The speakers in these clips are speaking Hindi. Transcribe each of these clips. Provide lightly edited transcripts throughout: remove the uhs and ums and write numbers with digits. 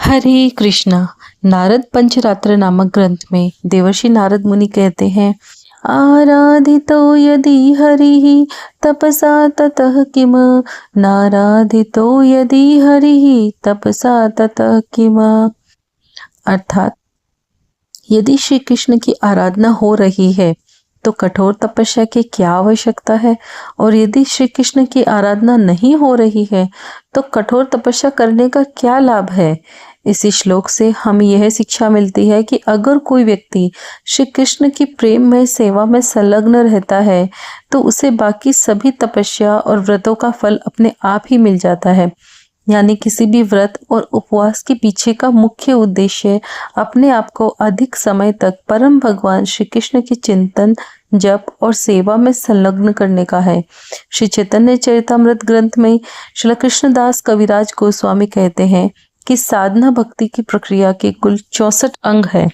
हरे कृष्णा। नारद पंचरात्र नामक ग्रंथ में देवर्षि नारद मुनि कहते हैं, आराधितो यदि हरिः तपसा ततः किम, नाराधितो यदि हरिः तपसा ततः किम। अर्थात यदि श्री कृष्ण की आराधना हो रही है तो कठोर तपस्या की क्या आवश्यकता है, और यदि श्री कृष्ण की आराधना नहीं हो रही है तो कठोर तपस्या करने का क्या लाभ है। इसी श्लोक से हमें यह शिक्षा मिलती है कि अगर कोई व्यक्ति श्री कृष्ण की प्रेम में सेवा में संलग्न रहता है तो उसे बाकी सभी तपस्या और व्रतों का फल अपने आप ही मिल जाता है। यानी किसी भी व्रत और उपवास के पीछे का मुख्य उद्देश्य अपने आप को अधिक समय तक परम भगवान श्री कृष्ण के चिंतन, जप और सेवा में संलग्न करने का है। श्री चैतन्य चरितामृत ग्रंथ में श्री कृष्णदास कविराज गोस्वामी कहते हैं कि साधना भक्ति की प्रक्रिया के कुल 64 अंग है।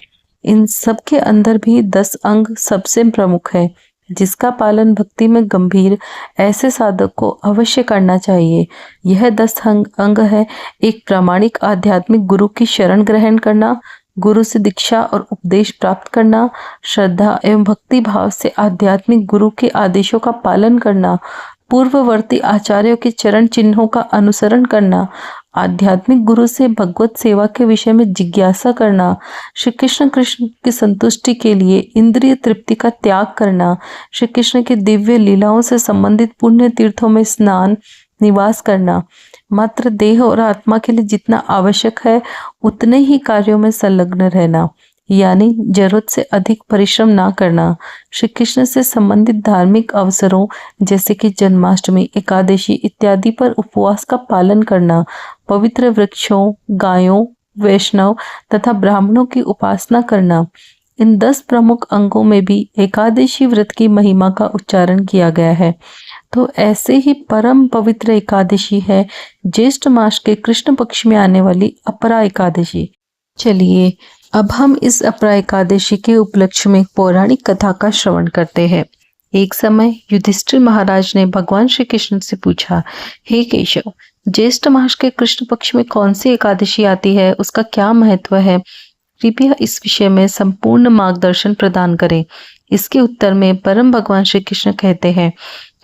इन सब के अंदर भी 10 अंग सबसे प्रमुख है, जिसका पालन भक्ति में गंभीर ऐसे साधक को अवश्य करना चाहिए। यह 10 अंग है। एक प्रामाणिक आध्यात्मिक गुरु की शरण ग्रहण करना, गुरु से दीक्षा और उपदेश प्राप्त करना, श्रद्धा एवं भक्ति भाव से आध्यात्मिक गुरु के आदेशों का पालन करना, पूर्ववर्ती आचार्यों के चरण चिन्हों का अनुसरण करना, आध्यात्मिक गुरु से भगवत सेवा के विषय में जिज्ञासा करना, श्री कृष्ण की संतुष्टि के लिए इंद्रिय तृप्ति का त्याग करना, श्री कृष्ण के दिव्य लीलाओं से संबंधित पुण्य तीर्थों में स्नान निवास करना, मात्र देह और आत्मा के लिए जितना आवश्यक है उतने ही कार्यों में संलग्न रहना, यानी जरूरत से अधिक परिश्रम ना करना, श्री कृष्ण से संबंधित धार्मिक अवसरों जैसे कि जन्माष्टमी, एकादशी इत्यादि पर उपवास का पालन करना, पवित्र वृक्षों, गायों, वैष्णव तथा ब्राह्मणों की उपासना करना। इन 10 प्रमुख अंगों में भी एकादशी व्रत की महिमा का उच्चारण किया गया है। तो ऐसे ही परम पवित्र एकादशी है ज्येष्ठ मास के कृष्ण पक्ष में आने वाली अपरा एकादशी। चलिए अब हम इस अपरा एकादशी के उपलक्ष्य में पौराणिक कथा का श्रवण करते हैं। एक समय युधिष्ठिर महाराज ने भगवान श्री कृष्ण से पूछा, हे केशव, ज्येष्ठ मास के कृष्ण पक्ष में कौन सी एकादशी आती है, उसका क्या महत्व है? कृपया इस विषय में संपूर्ण मार्गदर्शन प्रदान करें। इसके उत्तर में परम भगवान श्री कृष्ण कहते हैं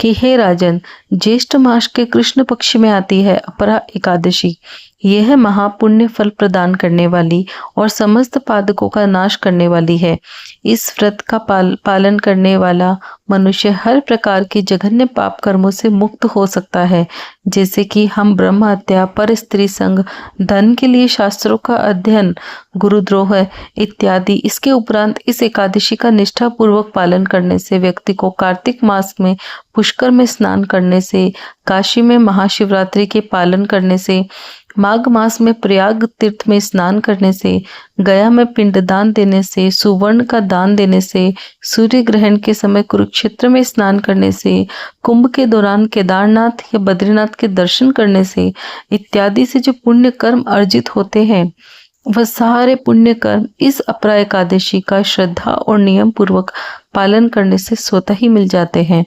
कि हे राजन, ज्येष्ठ मास के कृष्ण पक्ष में आती है अपरा एकादशी। यह महापुण्य फल प्रदान करने वाली और समस्त पादकों का नाश करने वाली है। इस व्रत का पालन करने वाला मनुष्य हर प्रकार के जघन्य पाप कर्मों से मुक्त हो सकता है, जैसे कि हम ब्रह्म हत्या, पर स्त्री संग, धन के लिए शास्त्रों का अध्ययन, गुरुद्रोह इत्यादि। इसके उपरांत इस एकादशी का निष्ठा पूर्वक पालन करने से व्यक्ति को कार्तिक मास में पुष्कर में स्नान करने से, काशी में महाशिवरात्रि के पालन करने से, माघ मास में प्रयाग तीर्थ में स्नान करने से, गया में पिंडदान देने से, सुवर्ण का दान देने से, सूर्य ग्रहण के समय कुरुक्षेत्र में स्नान करने से, कुंभ के दौरान केदारनाथ या बद्रीनाथ के दर्शन करने से इत्यादि से जो पुण्य कर्म अर्जित होते हैं, वह सारे पुण्य कर्म इस अपरा एकादशी का श्रद्धा और नियम पूर्वक पालन करने से स्वतः ही मिल जाते हैं।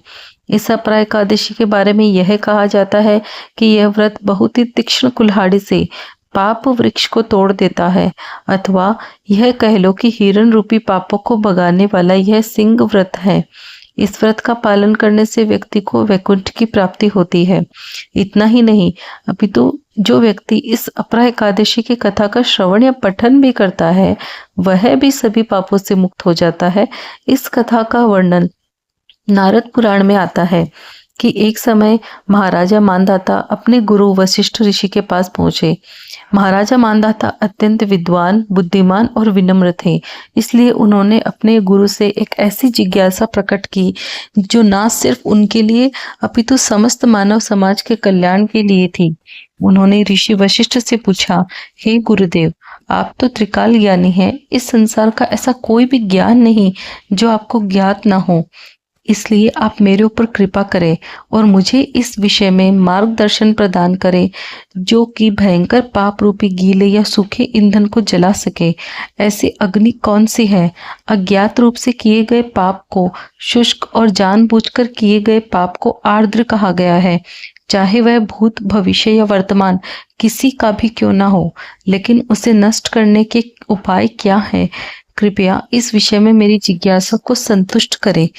इस अपरा एकादशी के बारे में यह कहा जाता है कि यह व्रत बहुत ही तीक्ष्ण कुल्हाड़ी से पाप वृक्ष को तोड़ देता है, अथवा यह कह लो कि हिरण रूपी पापों को भगाने वाला यह सिंह व्रत है। इस व्रत का पालन करने से व्यक्ति को वैकुंठ की प्राप्ति होती है। इतना ही नहीं, अपितु जो व्यक्ति इस अपरा एकादशी की कथा का श्रवण या पठन भी करता है वह भी सभी पापों से मुक्त हो जाता है। इस कथा का वर्णन नारद पुराण में आता है कि एक समय महाराजा मानधाता अपने गुरु वशिष्ठ ऋषि के पास पहुंचे। महाराजा मानधाता अत्यंत विद्वान, बुद्धिमान और विनम्र थे, इसलिए उन्होंने अपने गुरु से एक ऐसी जिज्ञासा प्रकट की जो न सिर्फ उनके लिए अपितु समस्त मानव समाज के कल्याण के लिए थी। उन्होंने ऋषि वशिष्ठ से पूछा, हे गुरुदेव, आप तो त्रिकाल ज्ञानी हैं, इस संसार का ऐसा कोई भी ज्ञान नहीं जो आपको ज्ञात ना हो, इसलिए आप मेरे ऊपर कृपा करें और मुझे इस विषय में मार्गदर्शन प्रदान करें जो कि भयंकर पाप रूपी गीले या सूखे ईंधन को जला सके। ऐसी अग्नि कौन सी है? अज्ञात रूप से किए गए पाप को शुष्क और जानबूझकर किए गए पाप को आर्द्र कहा गया है। चाहे वह भूत, भविष्य या वर्तमान किसी का भी क्यों ना हो, लेकिन उसे नष्ट करने के उपाय क्या है? कृपया इस विषय में मेरी जिज्ञासा को संतुष्ट करें।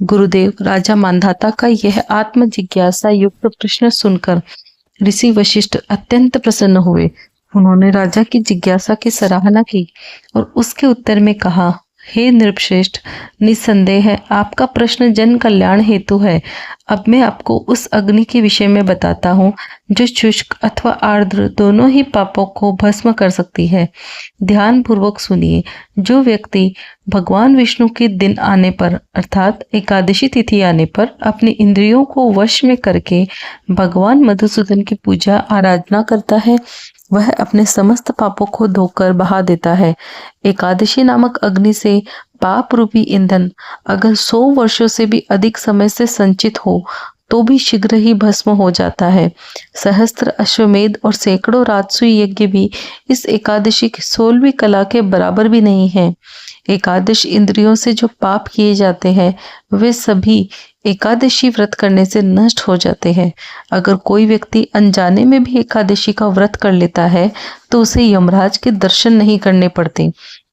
गुरुदेव, राजा मांधाता का यह आत्म जिज्ञासा युक्त प्रश्न सुनकर ऋषि वशिष्ठ अत्यंत प्रसन्न हुए। उन्होंने राजा की जिज्ञासा की सराहना की और उसके उत्तर में कहा, हे नृपश्रेष्ठ, निस्संदेह है आपका प्रश्न जन कल्याण हेतु है। अब मैं आपको उस अग्नि के विषय में बताता हूँ जो शुष्क अथवा आर्द्र दोनों ही पापों को भस्म कर सकती है। ध्यान पूर्वक सुनिए। जो व्यक्ति भगवान विष्णु के दिन आने पर अर्थात एकादशी तिथि आने पर अपनी इंद्रियों को वश में करके भगवान मधुसूदन की पूजा आराधना करता है, वह अपने समस्त पापों को धोकर बहा देता है। एकादशी नामक अग्नि से पाप रूपी ईंधन अगर 100 वर्षों से भी अधिक समय से संचित हो तो भी शीघ्र ही भस्म हो जाता है। सहस्त्र अश्वमेध और सैकड़ों राजसूय यज्ञ भी इस एकादशी की 16वीं कला के बराबर भी नहीं है। एकादश इंद्रियों से जो पाप किए जाते हैं वे सभी एकादशी व्रत करने से नष्ट हो जाते हैं। अगर कोई व्यक्ति अनजाने में भी एकादशी का व्रत कर लेता है तो उसे यमराज के दर्शन नहीं करने पड़ते।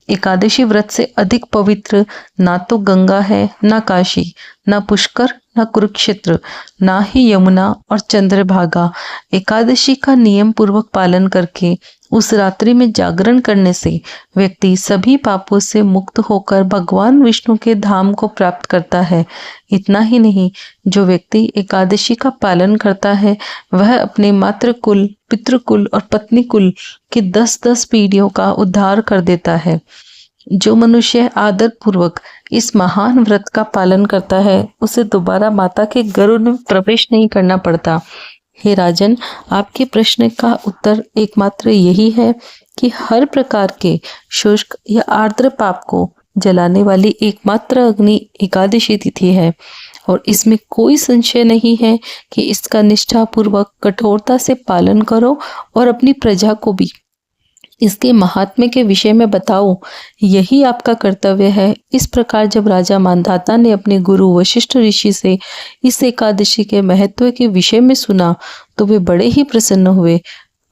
एकादशी व्रत से अधिक पवित्र ना तो गंगा है, ना काशी, ना पुष्कर, ना कुरुक्षेत्र, ना ही यमुना और चंद्रभागा। एकादशी का नियम पूर्वक पालन करके उस रात्रि में जागरण करने से व्यक्ति सभी पापों से मुक्त होकर भगवान विष्णु के धाम को प्राप्त करता है। इतना ही नहीं, जो व्यक्ति एकादशी का पालन करता है वह अपने मातृकुल, पितृकुल और पत्नी कुल की 10-10 पीढ़ियों का उद्धार कर देता है। जो मनुष्य आदर पूर्वक इस महान व्रत का पालन करता है उसे दोबारा माता के गर्भ में प्रवेश नहीं करना पड़ता। हे राजन, आपके प्रश्न का उत्तर एकमात्र यही है कि हर प्रकार के शुष्क या आर्द्र पाप को जलाने वाली एकमात्र अग्नि एकादशी तिथि है और इसमें कोई संशय नहीं है कि इसका निष्ठापूर्वक कठोरता से पालन करो और अपनी प्रजा को भी इसके महात्म्य के विषय में बताओ। यही आपका कर्तव्य है। इस प्रकार जब राजा मांधाता ने अपने गुरु वशिष्ठ ऋषि से इस एकादशी के महत्व के विषय में सुना तो वे बड़े ही प्रसन्न हुए।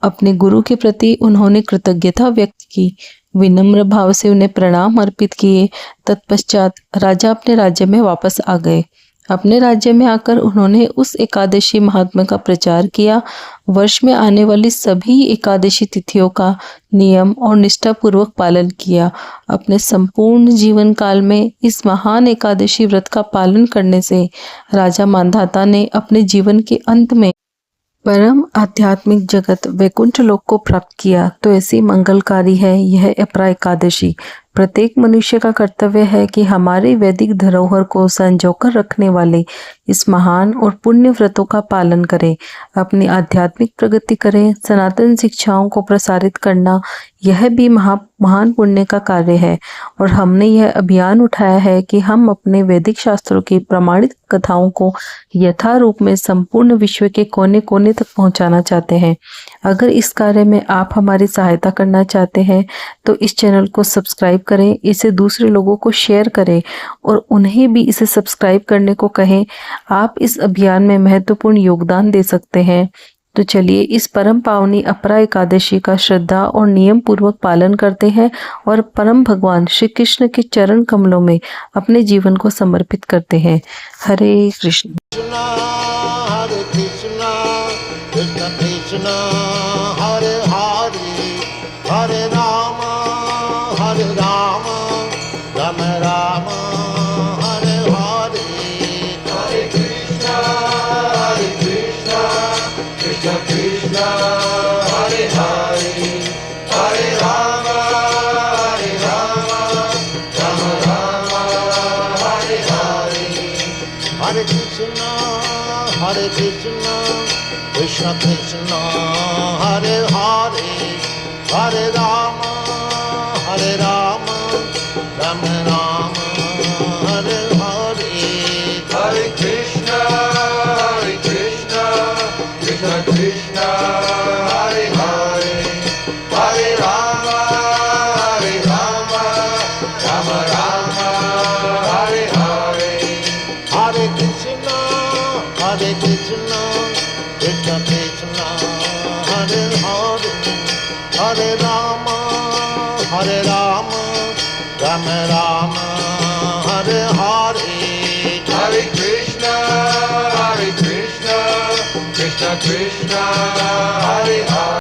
अपने गुरु के प्रति उन्होंने कृतज्ञता व्यक्त की, विनम्र भाव से उन्हें प्रणाम अर्पित किए। तत्पश्चात राजा अपने राज्य में वापस आ गए। अपने राज्य में आकर उन्होंने उस एकादशी महात्म्य का प्रचार किया। वर्ष में आने वाली सभी एकादशी तिथियों का नियम और निष्ठापूर्वक पालन किया। अपने संपूर्ण जीवन काल में इस महान एकादशी व्रत का पालन करने से राजा मांधाता ने अपने जीवन के अंत में परम आध्यात्मिक जगत वैकुंठ लोक को प्राप्त किया। तो ऐसी मंगलकारी है यह अपरा एकादशी। प्रत्येक मनुष्य का कर्तव्य है कि हमारे वैदिक धरोहर को संजोकर रखने वाले इस महान और पुण्य व्रतों का पालन करें, अपनी आध्यात्मिक प्रगति करें। सनातन शिक्षाओं को प्रसारित करना यह भी महान पुण्य का कार्य है और हमने यह अभियान उठाया है कि हम अपने वैदिक शास्त्रों की प्रमाणित कथाओं को यथारूप में संपूर्ण विश्व के कोने कोने तक पहुंचाना चाहते हैं। अगर इस कार्य में आप हमारी सहायता करना चाहते हैं तो इस चैनल को सब्सक्राइब करें, इसे दूसरे लोगों को शेयर करें और उन्हें भी इसे सब्सक्राइब करने को कहें। आप इस अभियान में महत्वपूर्ण योगदान दे सकते हैं। तो चलिए इस परम पावनी अपरा एकादशी का श्रद्धा और नियम पूर्वक पालन करते हैं और परम भगवान श्री कृष्ण के चरण कमलों में अपने जीवन को समर्पित करते हैं। हरे कृष्ण। हरे कृष्णा कृष्ण कृष्ण हरे हरे, हरे राम राम राम हरे हरे। हरे कृष्णा कृष्ण कृष्ण हरे हरे, हरे राम राम राम हरे हरे। हरे कृष्णा कृष्ण कृष्ण हरे हरे, हरे राम राम राम हरे हरे। हरे कृष्णा कृष्ण कृष्ण हरे हरे, हरे राम राम राम हरे हरे। हरे Krishna Krishna Hare Rama, Rama Rama, Hare Hare, Hare Krishna, Krishna Krishna, Hare Hare.